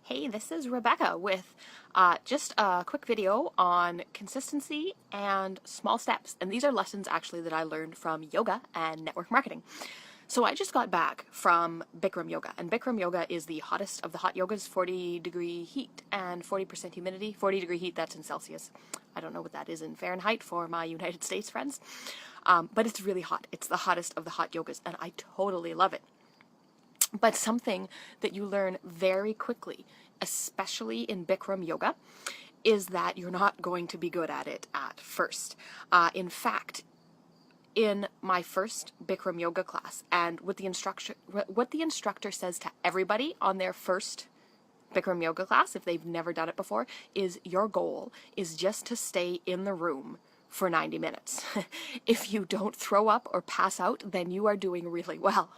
Hey, this is Rebecca with just a quick video on consistency and small steps. And these are lessons actually that I learned from yoga and network marketing. So I just got back from Bikram yoga, and Bikram yoga is the hottest of the hot yogas, 40-degree heat and 40% humidity. 40-degree heat, that's in Celsius. I don't know what that is in Fahrenheit for my United States friends, but it's really hot. It's the hottest of the hot yogas, and I totally love it. But something that you learn very quickly, especially in Bikram yoga, is that you're not going to be good at it at first. In fact, in my first Bikram yoga class, and what the instructor says to everybody on their first Bikram yoga class, if they've never done it before, is your goal is just to stay in the room for 90 minutes. If you don't throw up or pass out, then you are doing really well.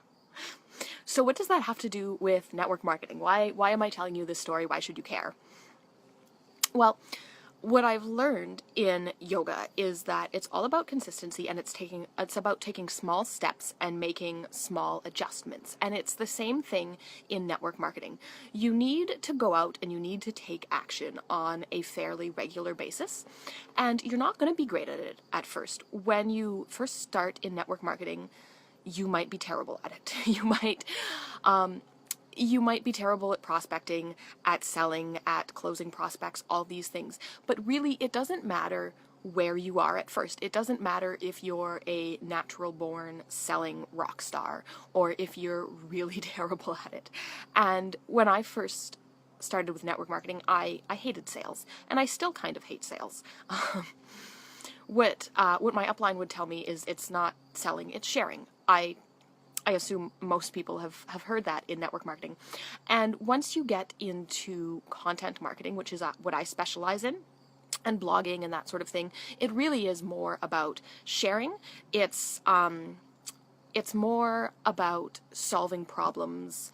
So what does that have to do with network marketing? Why am I telling you this story? Why should you care? Well, what I've learned in yoga is that it's all about consistency, and it's about taking small steps and making small adjustments. And it's the same thing in network marketing. You need to go out and you need to take action on a fairly regular basis. And you're not going to be great at it at first. When you first start in network marketing, you might be terrible at it. You might be terrible at prospecting, at selling, at closing prospects, all these things. But really, it doesn't matter where you are at first. It doesn't matter if you're a natural-born selling rock star or if you're really terrible at it. And when I first started with network marketing, I hated sales, and I still kind of hate sales. What my upline would tell me is it's not selling, it's sharing. I assume most people have heard that in network marketing. And once you get into content marketing, which is what I specialize in, and blogging and that sort of thing, it really is more about sharing. It's more about solving problems,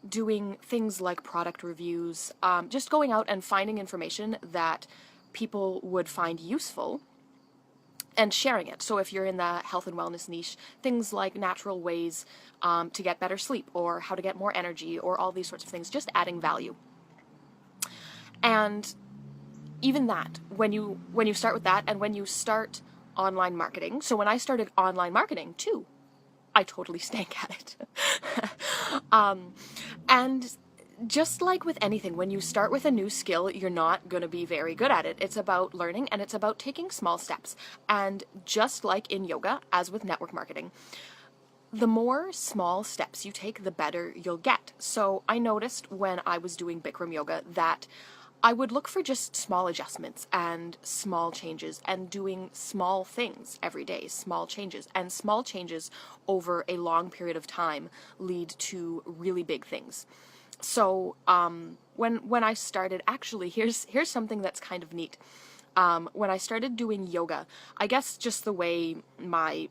doing things like product reviews, just going out and finding information that people would find useful and sharing it. So if you're in the health and wellness niche, things like natural ways to get better sleep, or how to get more energy, or all these sorts of things, just adding value. And even that, when you start with that, and when you start online marketing, so when I started online marketing too, I totally stank at it. And just like with anything, when you start with a new skill, you're not going to be very good at it. It's about learning, and it's about taking small steps. And just like in yoga, as with network marketing, the more small steps you take, the better you'll get. So I noticed when I was doing Bikram yoga that I would look for just small adjustments and small changes, and doing small things every day, small changes. And small changes over a long period of time lead to really big things. So when I started, actually, here's something that's kind of neat. When I started doing yoga, I guess just the way my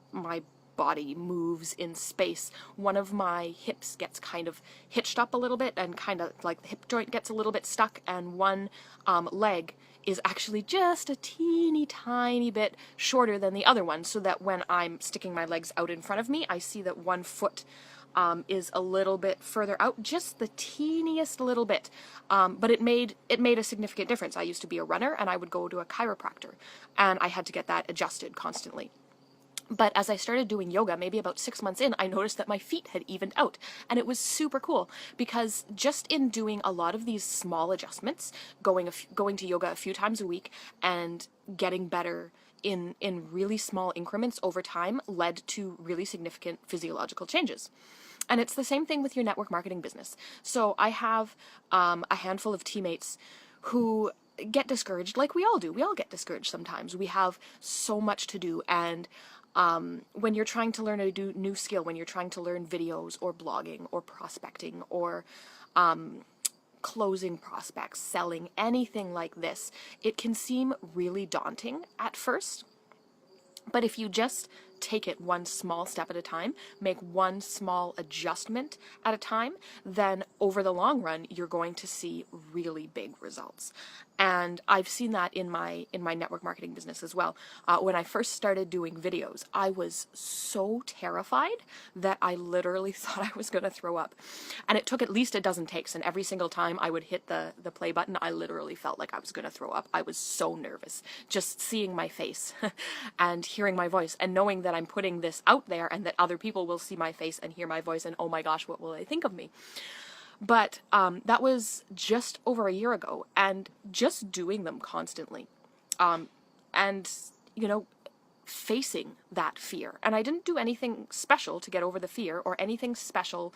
body moves in space, one of my hips gets kind of hitched up a little bit, and kind of like the hip joint gets a little bit stuck, and one leg is actually just a teeny tiny bit shorter than the other one, so that when I'm sticking my legs out in front of me, I see that one foot is a little bit further out, just the teeniest little bit. But it made a significant difference. I used to be a runner, and I would go to a chiropractor, and I had to get that adjusted constantly. But as I started doing yoga, maybe about 6 months in, I noticed that my feet had evened out. And it was super cool, because just in doing a lot of these small adjustments, going to yoga a few times a week and getting better in really small increments over time, led to really significant physiological changes. And it's the same thing with your network marketing business. So I have a handful of teammates who get discouraged, like we all do. We all get discouraged sometimes. We have so much to do, and when you're trying to learn a new skill, when you're trying to learn videos or blogging or prospecting or closing prospects, selling, anything like this, it can seem really daunting at first. But if you just take it one small step at a time, make one small adjustment at a time, then over the long run, you're going to see really big results. And I've seen that in my network marketing business as well. When I first started doing videos, I was so terrified that I literally thought I was going to throw up. And it took at least a dozen takes, and every single time I would hit the play button, I literally felt like I was going to throw up. I was so nervous, just seeing my face and hearing my voice and knowing that I'm putting this out there and that other people will see my face and hear my voice and, oh my gosh, what will they think of me? But that was just over a year ago, and just doing them constantly. And, you know, facing that fear. And I didn't do anything special to get over the fear or anything special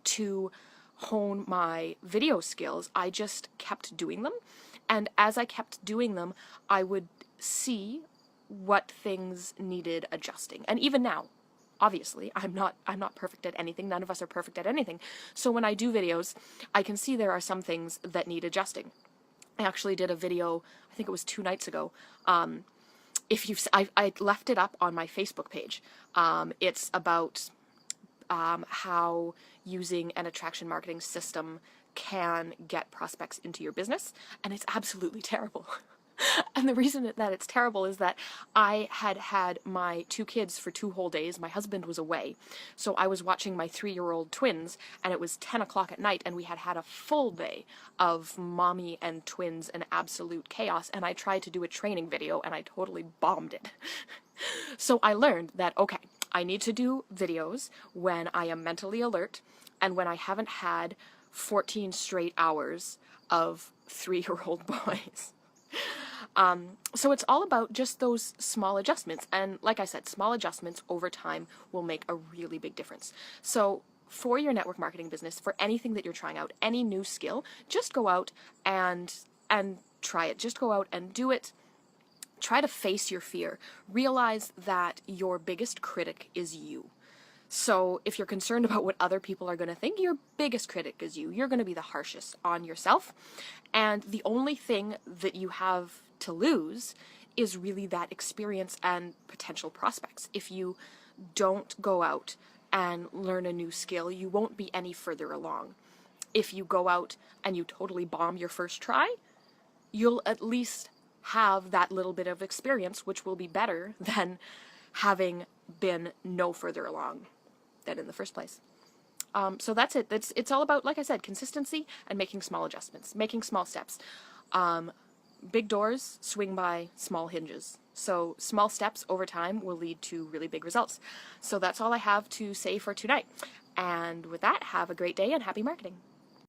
to hone my video skills. I just kept doing them. And as I kept doing them, I would see what things needed adjusting. And even now, obviously, I'm not perfect at anything. None of us are perfect at anything. So when I do videos, I can see there are some things that need adjusting. I actually did a video, I think it was 2 nights ago. I left it up on my Facebook page. It's about how using an attraction marketing system can get prospects into your business, and it's absolutely terrible. And the reason that it's terrible is that I had my 2 kids for 2 whole days. My husband was away. So I was watching my 3-year-old twins, and it was 10 o'clock at night, and we had a full day of mommy and twins and absolute chaos. And I tried to do a training video, and I totally bombed it. So I learned that, okay, I need to do videos when I am mentally alert and when I haven't had 14 straight hours of 3-year-old boys. So it's all about just those small adjustments. And like I said, small adjustments over time will make a really big difference. So for your network marketing business, for anything that you're trying out, any new skill, just go out and try it. Just go out and do it. Try to face your fear. Realize that your biggest critic is you. So if you're concerned about what other people are going to think, your biggest critic is you. You're going to be the harshest on yourself. And the only thing that you have to lose is really that experience and potential prospects. If you don't go out and learn a new skill, you won't be any further along. If you go out and you totally bomb your first try, you'll at least have that little bit of experience, which will be better than having been no further along than in the first place. So that's it. It's all about, like I said, consistency and making small adjustments, making small steps. Big doors swing by small hinges. So small steps over time will lead to really big results. So that's all I have to say for tonight. And with that, have a great day and happy marketing.